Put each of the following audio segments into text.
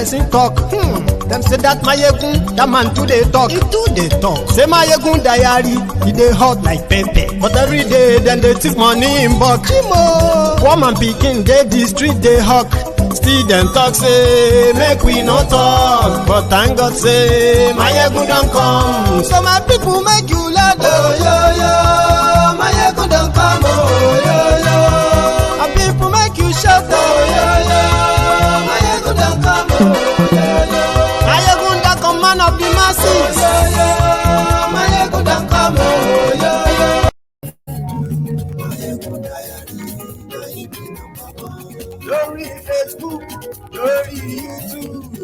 Talk. Them say that Mayegun, that man too they talk. He too they talk. Say Mayegun diary, he dey hot like pepper. But every day, then they take money in bulk. Woman picking, they the street they hawk. Still them talk say, make we no talk. But thank God say, Mayegun don't come. So my people make you laugh. Oh yo yo, Mayegun don't come. Oh yo yo, my people make you shout. Oh yo yo, Mayegun don't come. Oh yo yo, Mayegun the command of the masses. Oh yo yo, Mayegun don't come. Oh yo yo. Lórí Facebook, lórí YouTube,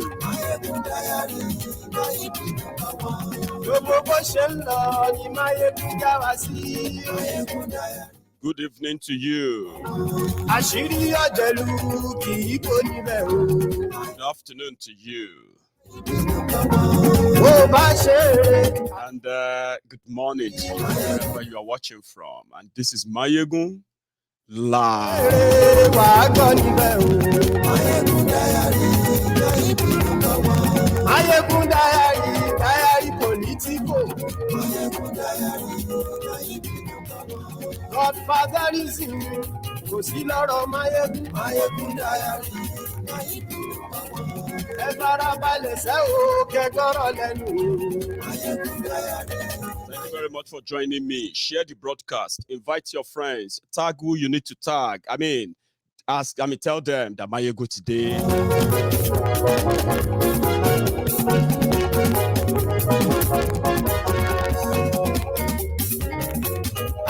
gbogbo bó ṣe ń lọ ni Mayegun já wa sí. Good evening to you. Àṣírí ọ̀jẹ̀lú kì í kó níbẹ̀ o. Good afternoon to you. Bó bá ṣe. And good morning to you, wherever you are watching from. And this is Mayegun Live. Wàá gbọ́ níbẹ̀ o. Mayegun diary political. Godfatherism kò sí lọ́rọ̀ Mayegun diary. Ẹ farabalẹ̀ sẹ́ o kẹ́gbọ́rọ̀ lẹ́nu o. Thank you very much for joining me. Share the broadcast. Invite your friends. Tag who you need to tag. Tell them that Mayegun today.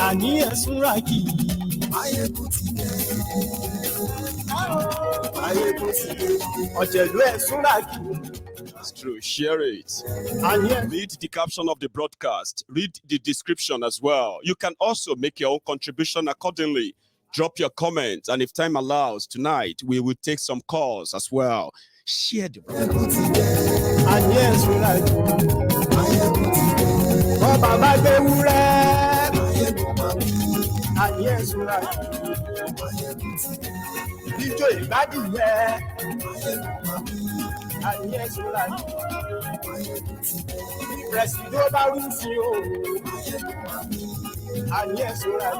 Àní ẹ̀sùn ràkì. Mayegun ti dé. Mayegun ti dé. Ọ̀jẹ̀lú ẹ̀sùn ràkì. It's true. Share it. Read the caption of the broadcast. Read the description as well. You can also make your own contribution accordingly. Drop your comments, and if time allows, tonight we will take some calls as well. Share the broadcast. Presido bá wí sí o. Àní ẹ̀sùn rà.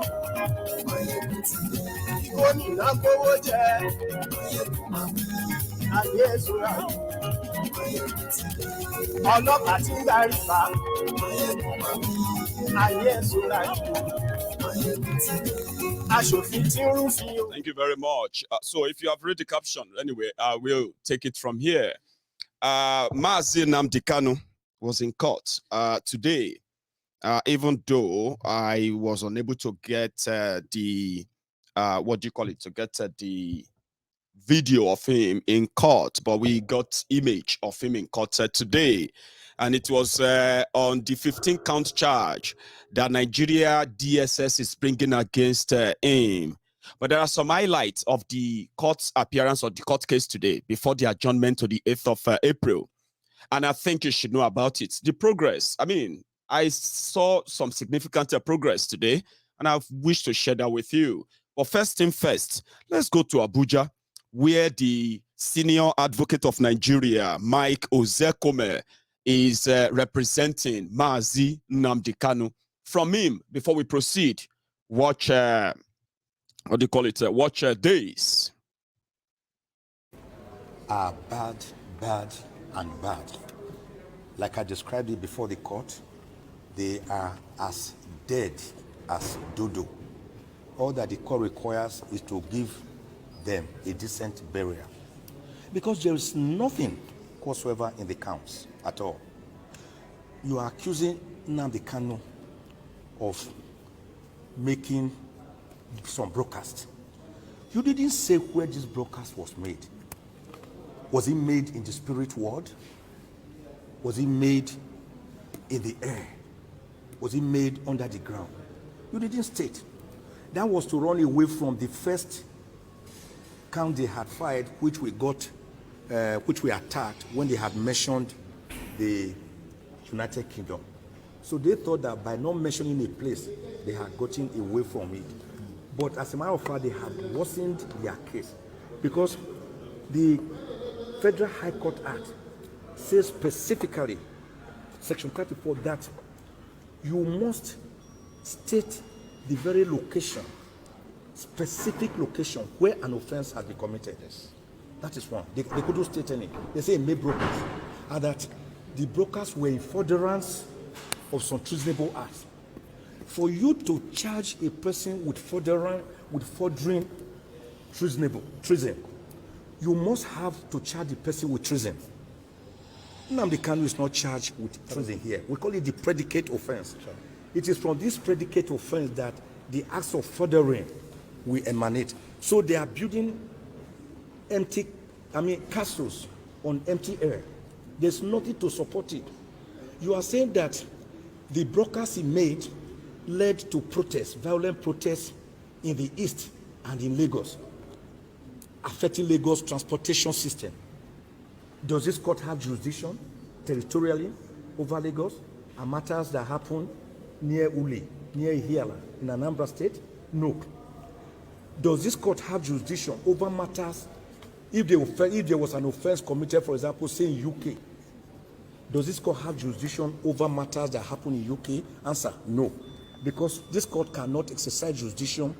Gómìnà kówó jẹ. Àní ẹ̀sùn rà. Ọlọ́pàá tí ń darí pa. Àní ẹ̀sùn rà. Aṣòfin tí ń rúfin o. Thank you very much. So if you have read the caption, anyway, I will take it from here. Nnamdi Kanu was in court today, even though I was unable to get the video of him in court, but we got image of him in court today, and it was on the 15-count charge that Nigeria DSS is bringing against him. But there are some highlights of the court's appearance or the court case today before the adjournment to the 8th of April. And I think you should know about it. The progress, I saw some significant progress today, and I wish to share that with you. But first thing first, let's go to Abuja, where the senior advocate of Nigeria, Mike Ozekome, is representing Mazi Nnamdi Kanu. From him, before we proceed, watch watch days. Are bad, and bad. Like I described it before the court, they are as dead as dodo. All that the court requires is to give them a decent burial. Because there is nothing whatsoever in the counts at all. You are accusing Nnamdi Kanu of making some broadcast. You didn't say where this broadcast was made. Was it made in the spirit world? Was it made in the air? Was it made under the ground? You didn't state. That was to run away from the first count they had fired, which we attacked when they had mentioned the United Kingdom. So they thought that by not mentioning a place, they had gotten away from it. But as a matter of fact, they had worsened their case because the Federal High Court Act says specifically, Section 34, that you must state the very location, specific location where an offense has been committed. Yes. That is one. They couldn't state any. They say made brokers, and that the brokers were in furtherance of some treasonable acts. For you to charge a person with furthering treason, you must have to charge the person with treason. Nnamdi Kanu is not charged with treason here. We call it the predicate offense. Sure. It is from this predicate offense that the acts of furthering will emanate. So they are building castles on empty air. There's nothing to support it. You are saying that the brokers he made led to protests, violent protests in the east and in Lagos, affecting Lagos transportation system. Does this court have jurisdiction territorially over Lagos and matters that happen near Uli, near Ihiala, in Anambra State? No. Does this court have jurisdiction over matters if there was an offense committed, for example, say in UK? Does this court have jurisdiction over matters that happen in UK? Answer, no. Because this court cannot exercise jurisdiction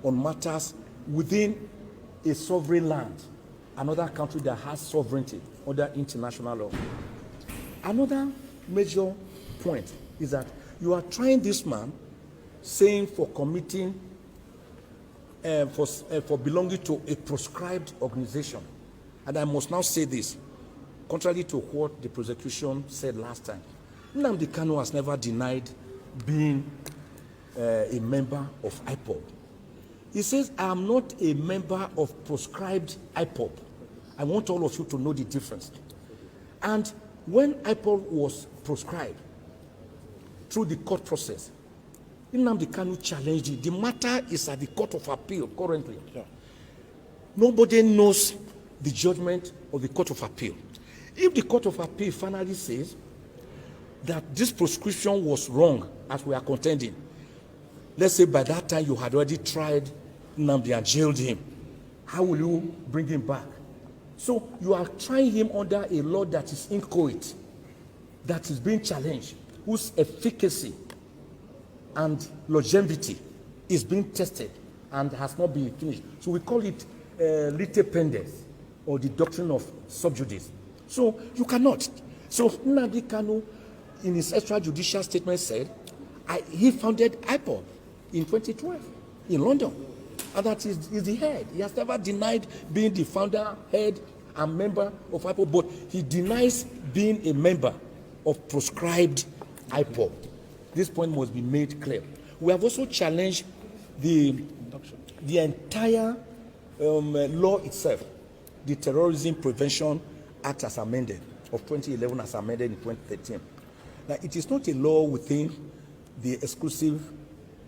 on matters within a sovereign land, another country that has sovereignty under international law. Another major point is that you are trying this man, saying for committing, for belonging to a proscribed organization. And I must now say this, contrary to what the prosecution said last time. Nnamdi Kanu has never denied being a member of IPOB. He says, I am not a member of proscribed IPOB. I want all of you to know the difference. And when IPOB was proscribed through the court process, Nnamdi Kanu challenged it. The matter is at the Court of Appeal currently. Yeah. Nobody knows the judgment of the Court of Appeal. If the Court of Appeal finally says that this proscription was wrong, as we are contending, let's say by that time you had already tried Nnamdi and jailed him, how will you bring him back? So you are trying him under a law that is inchoate, that is being challenged, whose efficacy and longevity is being tested and has not been finished. So we call it lite pendens, or the doctrine of sub judice. So you cannot. So Nnamdi Kanu, in his extrajudicial statement, said he founded IPOB in 2012 in London, and that is the head. He has never denied being the founder, head, and member of IPOB, but he denies being a member of proscribed IPOB. This point must be made clear. We have also challenged the entire law itself, the Terrorism Prevention Act as amended of 2011 as amended in 2013. Now, it is not a law within the exclusive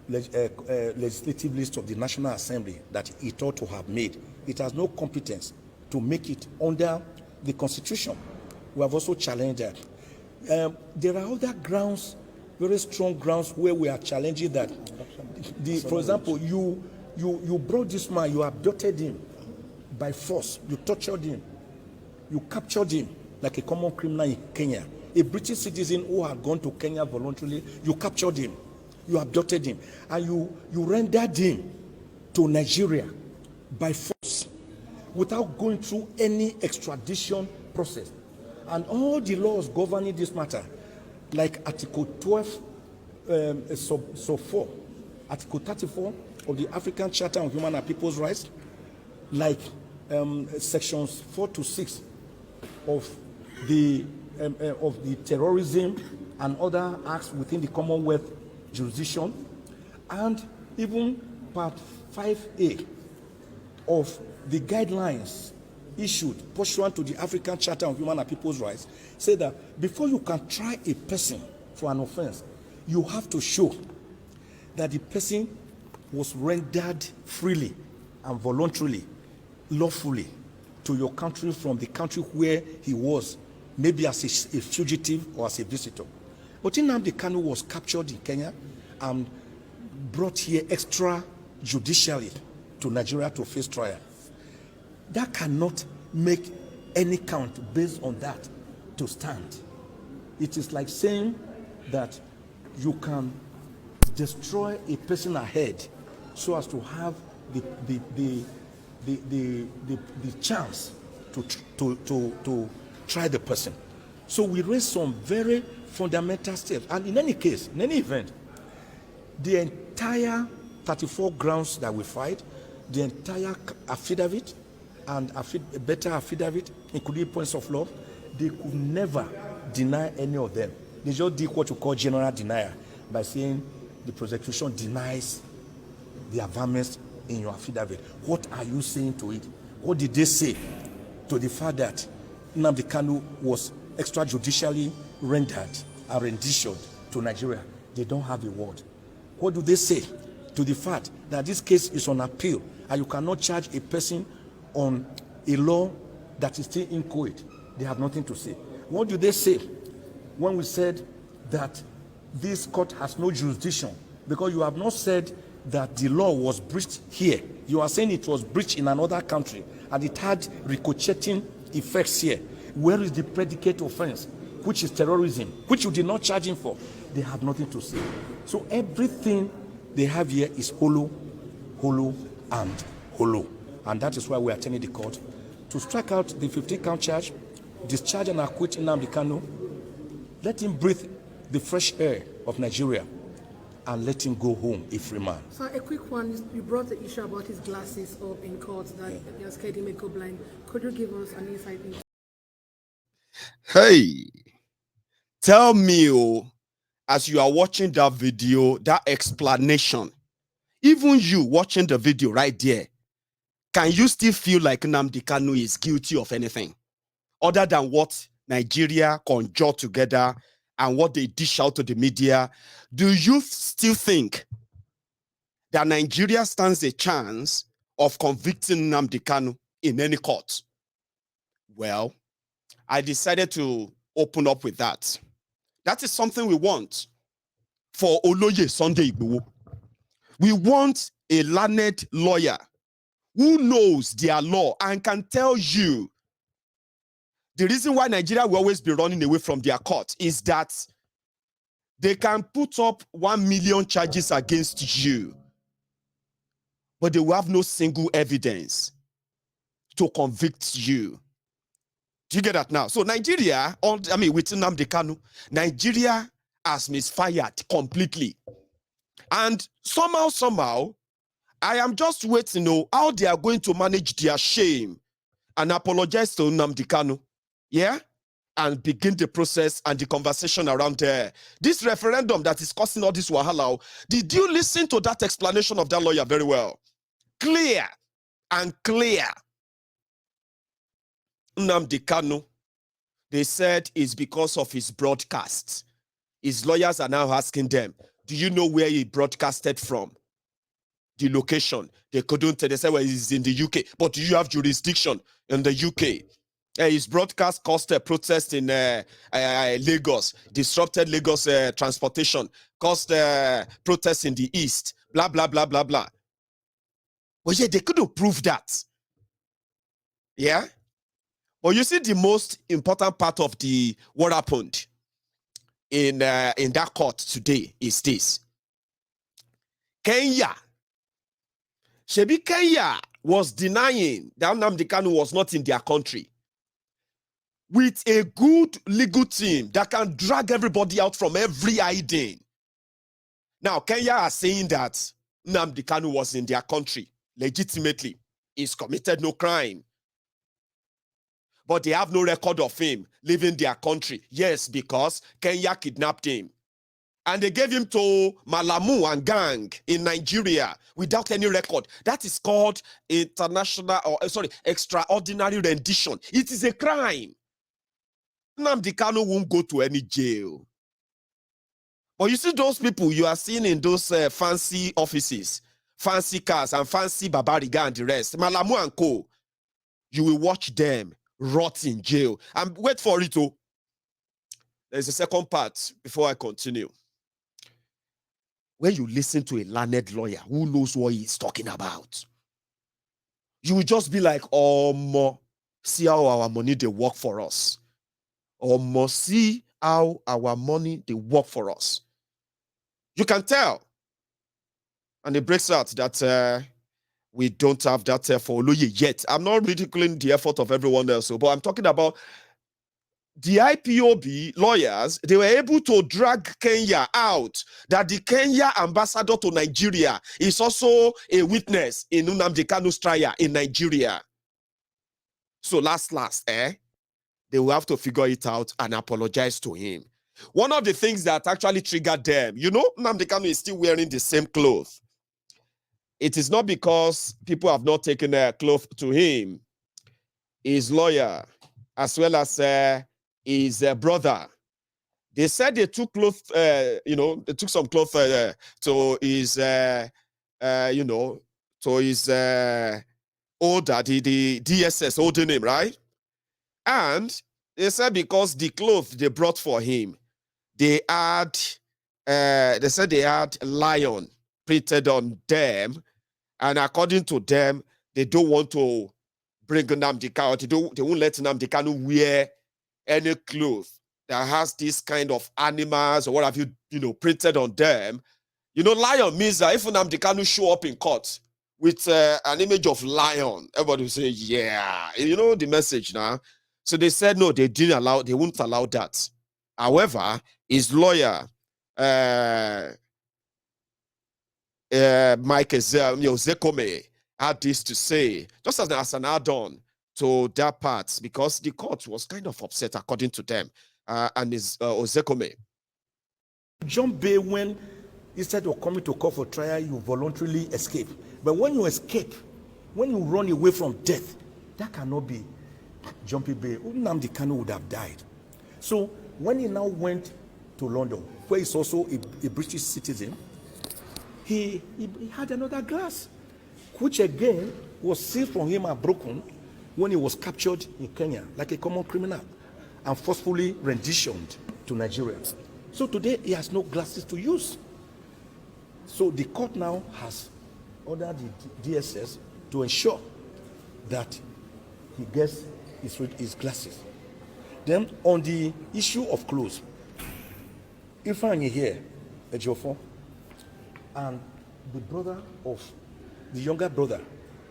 legislative list of the National Assembly that it ought to have made. It has no competence to make it under the Constitution. We have also challenged that. There are other grounds, very strong grounds, where we are challenging that. For example, you brought this man, you abducted him by force, you tortured him, you captured him like a common criminal in Kenya. A British citizen who had gone to Kenya voluntarily, you captured him, you abducted him, and you rendered him to Nigeria by force without going through any extradition process. And all the laws governing this matter, like Article 12, sub 4, Article 34 of the African Charter on Human and People's Rights, like sections 4 to 6 of the terrorism and other acts within the Commonwealth jurisdiction, and even Part 5A of the guidelines issued pursuant to the African Charter on Human and People's Rights, say that before you can try a person for an offense, you have to show that the person was rendered freely and voluntarily, lawfully, to your country from the country where he was, maybe as a fugitive or as a visitor. But Nnamdi Kanu was captured in Kenya and brought here extrajudicially to Nigeria to face trial. That cannot make any count based on that to stand. It is like saying that you can destroy a person ahead so as to have the chance to try the person. So we raised some very fundamental steps. And in any case, in any event, the entire 34 grounds that we filed, the entire affidavit and a better affidavit, including points of law, they could never deny any of them. They just did what you call general denial by saying the prosecution denies the affirmance in your affidavit. What are you saying to it? What did they say to the fact that Nnamdi Kanu was extrajudicially rendered and renditioned to Nigeria? They don't have a word. What do they say to the fact that this case is on appeal and you cannot charge a person on a law that is still inchoate? They have nothing to say. What do they say when we said that this court has no jurisdiction? Because you have not said that the law was breached here. You are saying it was breached in another country and it had ricocheting effects here. Where is the predicate offense, which is terrorism, which you did not charge him for? They have nothing to say. So everything they have here is hollow, hollow, and hollow. And that is why we are telling the court to strike out the 15-count charge, discharge and acquit Nnamdi Kanu, let him breathe the fresh air of Nigeria, and let him go home a free man. So a quick one, you brought the issue about his glasses up in court that you're scared he may go blind. Could you give us an insight into? Hey, tell me, as you are watching that video, that explanation, even you watching the video right there, can you still feel like Nnamdi Kanu is guilty of anything other than what Nigeria conjure together and what they dish out to the media? Do you still think that Nigeria stands a chance of convicting Nnamdi Kanu in any court? Well, I decided to open up with that. That is something we want for Oloye Sunday Igboho. We want a learned lawyer who knows their law and can tell you the reason why Nigeria will always be running away from their court is that they can put up 1 million charges against you, but they will have no single evidence to convict you. Do you get that now? So Nigeria, with Nnamdi Kanu, Nigeria has misfired completely. And somehow, I am just waiting to know how they are going to manage their shame and apologize to Nnamdi Kanu. Yeah? And begin the process and the conversation around this referendum that is causing all this wahala. Did you listen to that explanation of that lawyer very well? Clear and clear. Nnamdi Kanu, they said it's because of his broadcast. His lawyers are now asking them, do you know where he broadcasted from? The location. They couldn't tell. They said, well, he's in the UK. But do you have jurisdiction in the UK? His broadcast caused a protest in Lagos, disrupted Lagos transportation, caused protests in the East, blah, blah, blah, blah, blah. But yeah, they couldn't prove that. Yeah? But you see, the most important part of what happened in that court today is this. Kenya was denying that Nnamdi Kanu was not in their country with a good legal team that can drag everybody out from every hiding. Now, Kenya are saying that Nnamdi Kanu was in their country legitimately. He's committed no crime. But they have no record of him leaving their country. Yes, because Kenya kidnapped him. And they gave him to Malamu and gang in Nigeria without any record. That is called extraordinary rendition. It is a crime. Nnamdi Kanu won't go to any jail. But you see those people you are seeing in those fancy offices, fancy cars and fancy Babariga and the rest, Malamu and co, you will watch them rot in jail. And wait for it. There's a second part before I continue. When you listen to a learned lawyer who knows what he's talking about, you will just be like, see how our money they work for us. Or must see how our money they work for us. You can tell. And it breaks out that we don't have that for Oluye yet. I'm not ridiculing the effort of everyone else, but I'm talking about the IPOB lawyers. They were able to drag Kenya out, that the Kenya ambassador to Nigeria is also a witness in Nnamdi Kanu's trial in Nigeria. So last, they will have to figure it out and apologize to him. One of the things that actually triggered them, Nnamdi Kanu is still wearing the same clothes. It is not because people have not taken their clothes to him. His lawyer, as well as his brother, they said they took clothes, they took some clothes to his, to his older, the DSS, older name, right? And they said because the clothes they brought for him, they said they had lion printed on them. And according to them, they don't want to bring Nnamdi Kanu. They won't let Nnamdi Kanu wear any clothes that has this kind of animals or what have you, printed on them. Lion means that if Nnamdi Kanu show up in court with an image of lion, everybody will say, yeah. The message now. So they said, no, they wouldn't allow that. However, his lawyer, Mike Zekome, had this to say, just as an add-on to that part, because the court was kind of upset, according to them, and his Zekome. John Bay, when instead of coming to court for trial, you voluntarily escape. But when you escape, when you run away from death, that cannot be John Bay. Nnamdi Kanu would have died. So when he now went to London, where he's also a British citizen, he had another glass, which again was seized from him and broken when he was captured in Kenya, like a common criminal, and forcefully renditioned to Nigeria. So today he has no glasses to use. So the court now has ordered the DSS to ensure that he gets his glasses. Then on the issue of clothes, if I'm here, Ejiofor, and the younger brother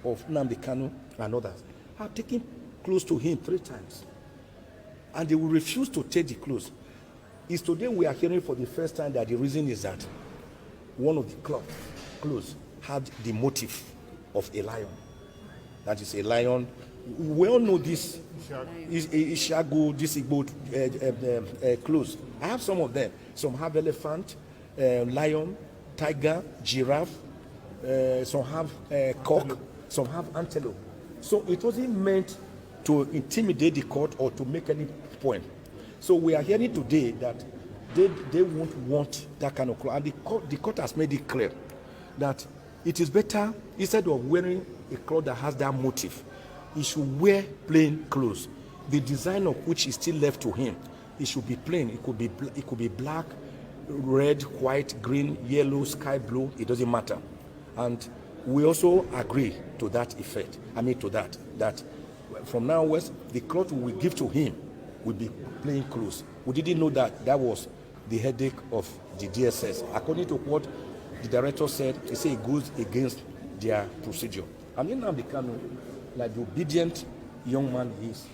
of Nnamdi Kanu and others have taken clothes to him 3 times. And they will refuse to take the clothes. It's today we are hearing for the first time that the reason is that one of the clothes had the motif of a lion. That is a lion. We all know this. Ishago, this Igbo clothes. I have some of them. Some have elephant, lion, tiger, giraffe, some have cock, some have antelope. So it wasn't meant to intimidate the court or to make any point. So we are hearing today that they won't want that kind of cloth. And the court has made it clear that it is better, instead of wearing a cloth that has that motif, he should wear plain clothes. The design of which is still left to him, it should be plain. It could be black, red, white, green, yellow, sky blue, it doesn't matter. And we also agree to that effect. That from now onwards, the cloth we give to him will be plain clothes. We didn't know that was the headache of the DSS. According to what the director said, he said it goes against their procedure. And Nnamdi Kanu, like the obedient young man he is,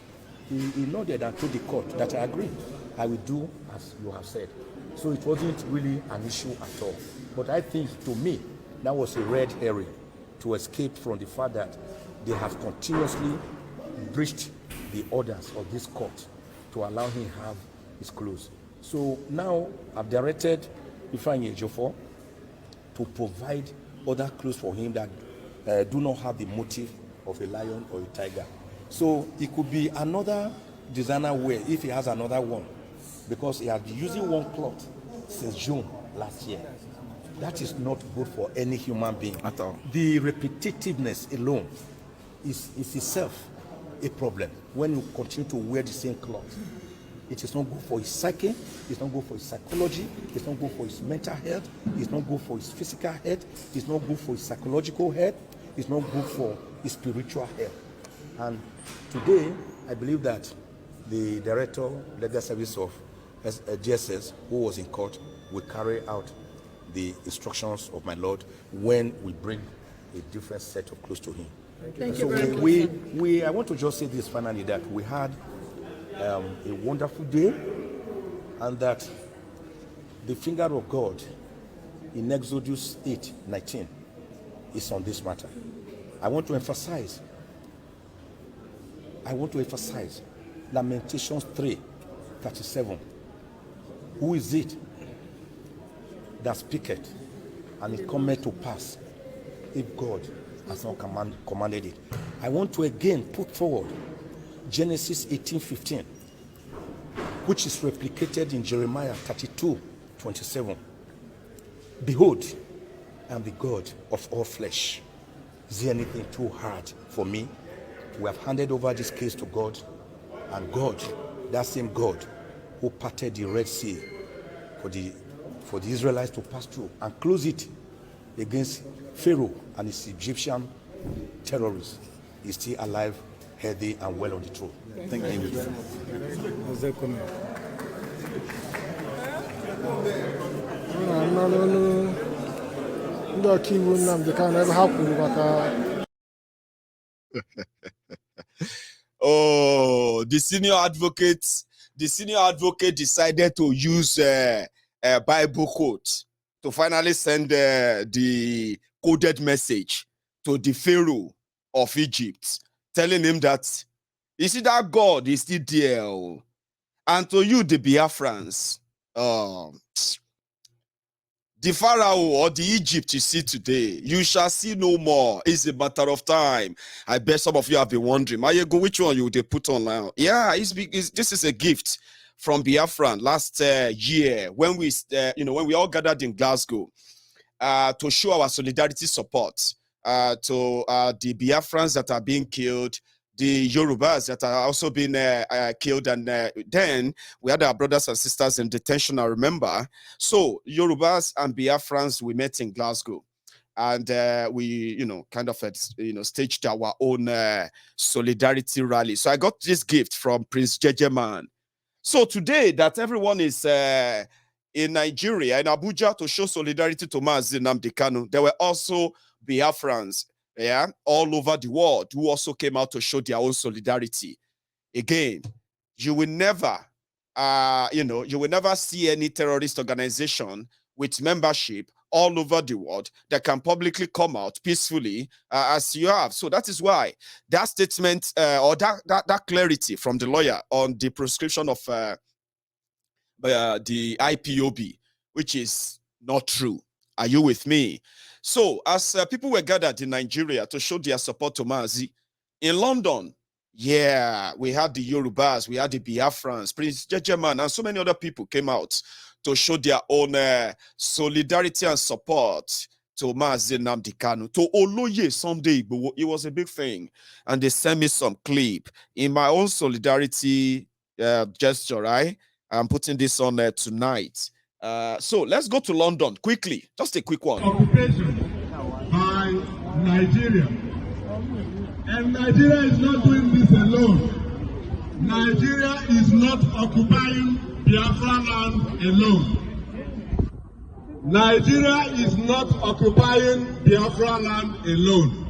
he nodded and told the court that I agree. I will do as you have said. So it wasn't really an issue at all. But I think, to me, that was a red herring to escape from the fact that they have continuously breached the orders of this court to allow him to have his clothes. So now I've directed Ifeanyi Ejiofor to provide other clothes for him that do not have the motif of a lion or a tiger. So it could be another designer wear if he has another one, because he has been using one cloth since June last year. That is not good for any human being at all. The repetitiveness alone is itself a problem when you continue to wear the same cloth. It is not good for his psyche, it's not good for his psychology, it's not good for his mental health, it's not good for his physical health, it's not good for his psychological health, it's not good for his spiritual health. And today, I believe that the Director, Legal Service of DSS, who was in court, will carry out the instructions of my Lord when we bring a different set of clothes to him. Thank So I want to just say this finally, that we had a wonderful day, and that the finger of God in Exodus 8:19 is on this matter. I want to emphasize Lamentations 3:37. Who is it that speaketh, and it cometh to pass, if God has not commanded it? I want to again put forward Genesis 18:15, which is replicated in Jeremiah 32:27. Behold, I am the God of all flesh. Is there anything too hard for me? We have handed over this case to God, and God, that same God who parted the Red Sea for the Israelites to pass through and close it against Pharaoh and his Egyptian terrorists, is still alive, healthy, and well on the throne. Thank you. Oh, the senior advocate decided to use a Bible quote to finally send the coded message to the Pharaoh of Egypt, telling him that, you see, that God is still there. And to you, the Biafrans, the Pharaoh or the Egypt you see today, you shall see no more. It's a matter of time. I bet some of you have been wondering, Mayego, which one you they put on now? Yeah, this is a gift from Biafran last year when we, when we all gathered in Glasgow to show our solidarity support to the Biafrans that are being killed, the Yorubas that are also being killed, and then we had our brothers and sisters in detention, I remember. So Yorubas and Biafrans, we met in Glasgow, and we, kind of, staged our own solidarity rally. So I got this gift from Prince Jejeman. So today that everyone is in Nigeria, in Abuja, to show solidarity to Nnamdi Kanu, there were also Biafrans, all over the world, who also came out to show their own solidarity. Again, you will never, you will never see any terrorist organization with membership all over the world that can publicly come out peacefully as you have. So that is why that statement or that clarity from the lawyer on the prescription of the IPOB, which is not true. Are you with me? So, as people were gathered in Nigeria to show their support to Mazi, in London, we had the Yorubas, we had the Biafrans, Prince Jejeman, and so many other people came out to show their own solidarity and support to Mazi Nnamdi Kanu, to Oloye Sunday. It was a big thing. And they sent me some clip. In my own solidarity gesture, right? I'm putting this on tonight. So let's go to London quickly. Just a quick one. Occupation by Nigeria. And Nigeria is not doing this alone. Nigeria is not occupying Biafra land alone. Nigeria is not occupying Biafra land alone.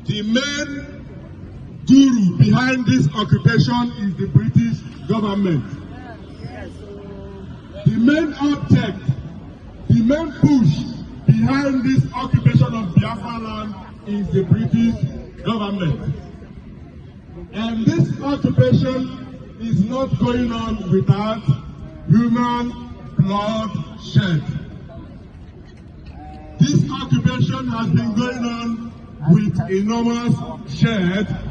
The main guru behind this occupation is the British government. The main object, the main push behind this occupation of Biafra land is the British government. And this occupation is not going on without human blood shed. This occupation has been going on with enormous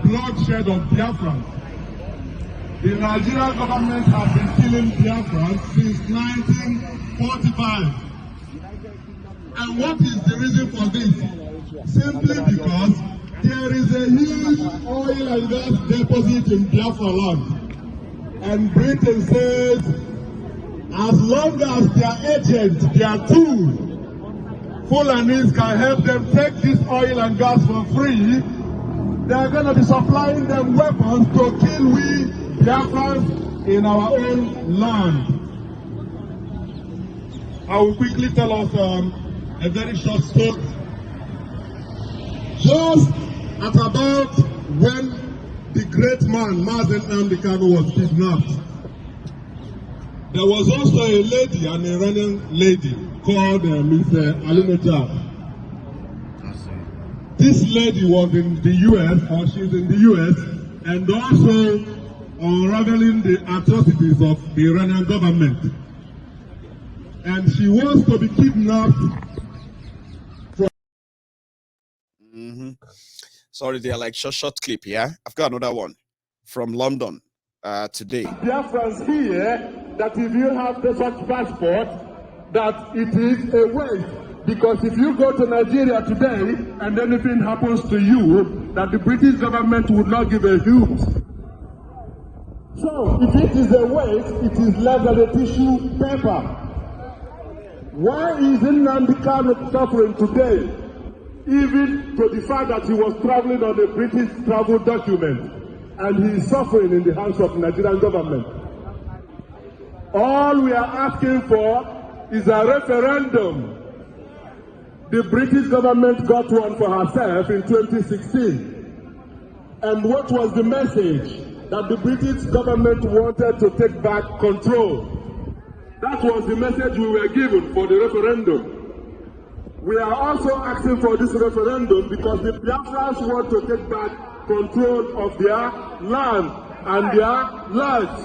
bloodshed of Biafrans. The Nigerian government has been killing Biafrans since 1945. And what is the reason for this? Simply because there is a huge oil and gas deposit in Biafra land. And Britain says, as long as their agent, their tool, Fulanis can help them take this oil and gas for free, they are going to be supplying them weapons to kill we Biafrans in our own land. I will quickly tell us a very short story. Just at about when the great man, Nnamdi Kanu, was kidnapped, there was also a lady, an Iranian lady, called Ms. Alinejad. This lady was in the US, or she's in the US, and also unraveling the atrocities of the Iranian government. And she wants to be kidnapped from... Sorry, they're like short clip here. I've got another one from London today. Biafrans here, that if you have such passport, that it is a waste. Because if you go to Nigeria today and anything happens to you, that the British government would not give a hoot. So if it is a waste, it is less than a tissue paper. Why is Nnamdi Kanu suffering today? Even to the fact that he was traveling on a British travel document, and he is suffering in the hands of the Nigerian government. All we are asking for is a referendum. The British government got one for herself in 2016. And what was the message? That the British government wanted to take back control. That was the message we were given for the referendum. We are also asking for this referendum because the Biafrans want to take back control of their land and their lives.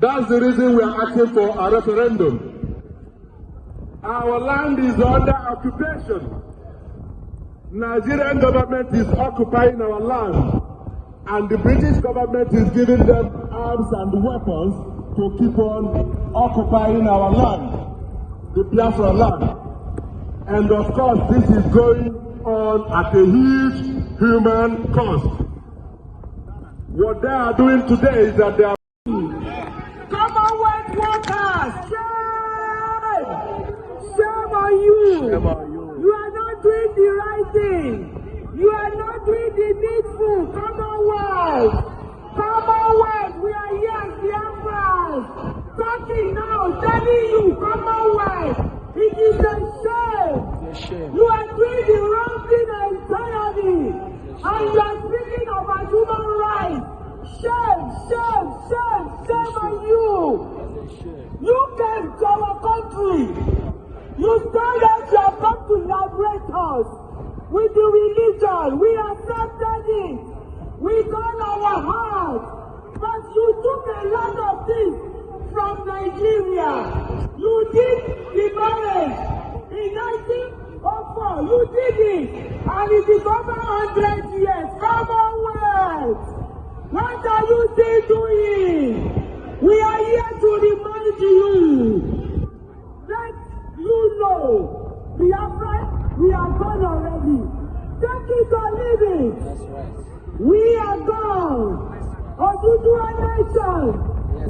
That's the reason we are asking for a referendum. Our land is under occupation. Nigerian government is occupying our land, and the British government is giving them arms and weapons to keep on occupying our land, the Biafra land. And of course, this is going on at a huge human cost. What they are doing today is that they are... Commonwealth workers, shame on you. Shame on you. You are not doing the right thing. You are not doing the needful. Commonwealth. Commonwealth, we are here, Biafrans. Talking now, telling you, Commonwealth. It is a shame. You are doing the wrong thing entirely. And you are speaking about human rights. Shame, shame, shame, shame on you. You came to our country. You told us you have come to liberate us with the religion. We accepted it with all our heart. But you took a lot of things from Nigeria. You did the marriage in 1904. You did it. And it is over 100 years. Commonwealth. What are you still doing? We are here to remind you. Let you know. Biafra, we are gone already. Take it or leave it. That's right. We are gone. Oduduwa nation.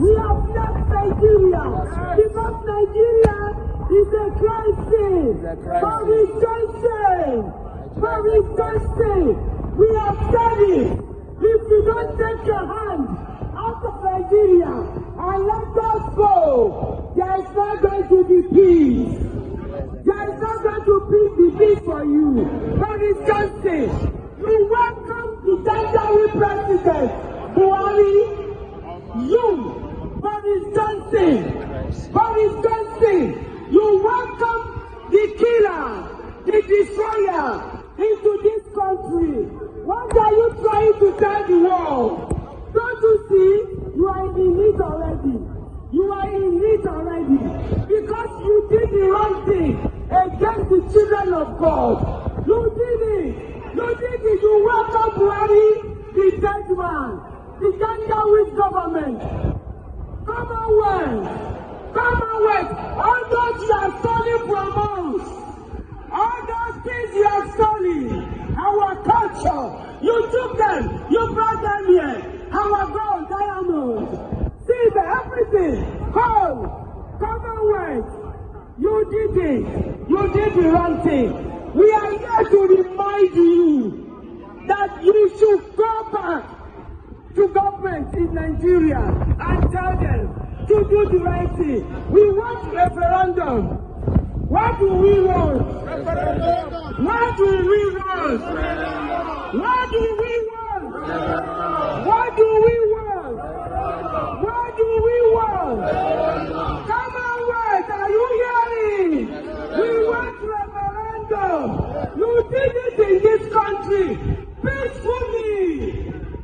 We have left Nigeria. Right. Because Nigeria is a crisis. For rejoicing. For rejoicing. We have said it. If you don't take your hand out of Nigeria and let us go, there is not going to be peace. There is not going to be peace for you. But it's justice. You welcome the Tanzania President Buhari. You, Boris Johnson. Boris Johnson. You welcome the killer, the destroyer into this country. What are you trying to tell the world? Don't you see? You are in it already. You are in it already. Because you did the wrong thing against the children of God. You did it. You did it. You welcome Buhari, the dead man, the Tanzania government. Commonwealth. Commonwealth. All those you are stolen from us. All those things you are stolen. Our culture, you took them, you brought them here. Our gold, diamonds, silver, everything. Commonwealth, you did it. You did the wrong thing. We are here to remind you that you should go back to government in Nigeria and tell them to do the right thing. We want referendum. What do we want? Referendum. What do we want? What do we want? What do we want? What do we want? Commonwealth, are you hearing? We want referendum. You did it in this country peacefully.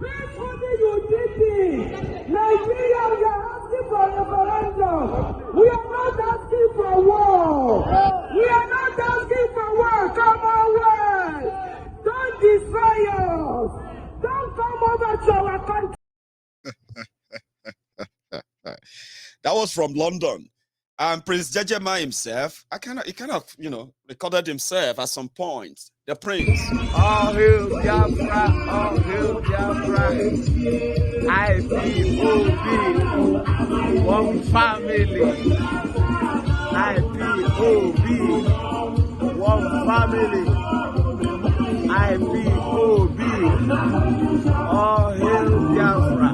Peacefully you did it. Nigeria, we are asking for referendum. We are not asking for war. We are not asking for war. Commonwealth, don't destroy us. Don't come over to our country. That was from London. And Prince Jejema himself, he kind of, recorded himself at some point. The Prince. All hail Biafra, all hail Biafra. IPOB, one family. IPOB, one family. IPOB, all hail Biafra.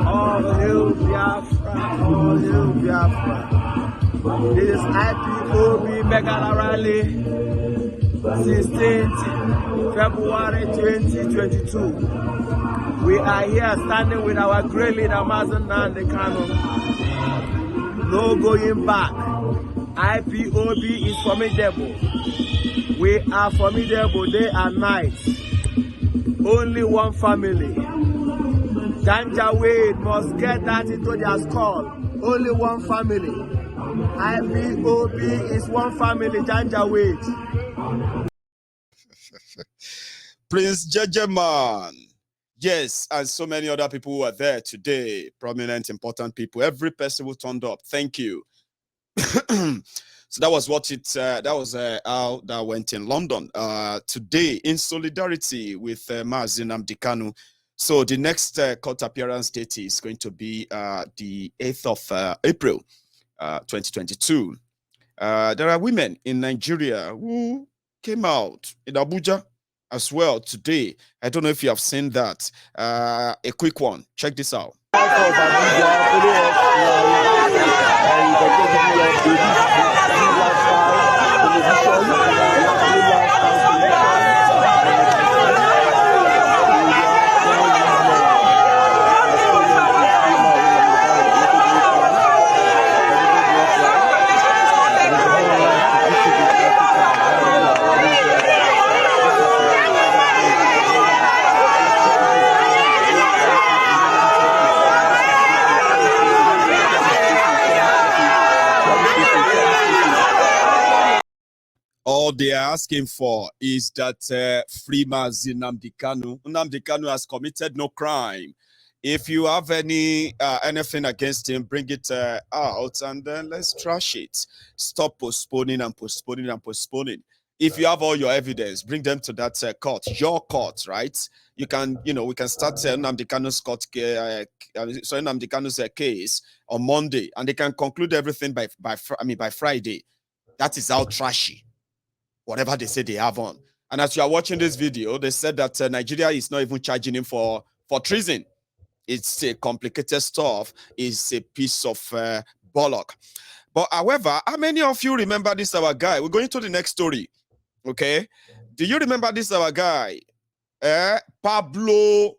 All hail Biafra, all hail Biafra. This is IPOB Megala Rally, 16th February 2022. We are here standing with our great leader, Nnamdi Kanu. No going back. IPOB is formidable. We are formidable day and night. Only one family. Janjaweed must get that into their skull. Only one family. IPOB is one family, Janjaweed. Prince Jejema. Yes, and so many other people who are there today. Prominent, important people. Every person who turned up. Thank you. So that was what how that went in London today in solidarity with Mazi Nnamdi Kanu. So the next court appearance date is going to be the 8th of April, 2022. There are women in Nigeria who came out in Abuja as well today. I don't know if you have seen that. A quick one. Check this out. All they are asking for is that free Mazi Nnamdi Kanu. Nnamdi Kanu has committed no crime. If you have anything against him, bring it out and then let's trash it. Stop postponing and postponing and postponing. If you have all your evidence, bring them to that court, your court, right? You can, we can start Nnamdi Kanu's court, Nnamdi Kanu's case on Monday, and they can conclude everything by Friday. That is how trashy whatever they say they have on. And as you are watching this video, they said that Nigeria is not even charging him for treason. It's a complicated stuff. It's a piece of bollock. But however, how many of you remember this our guy? We're going to the next story. Okay. Do you remember this our guy? Pablo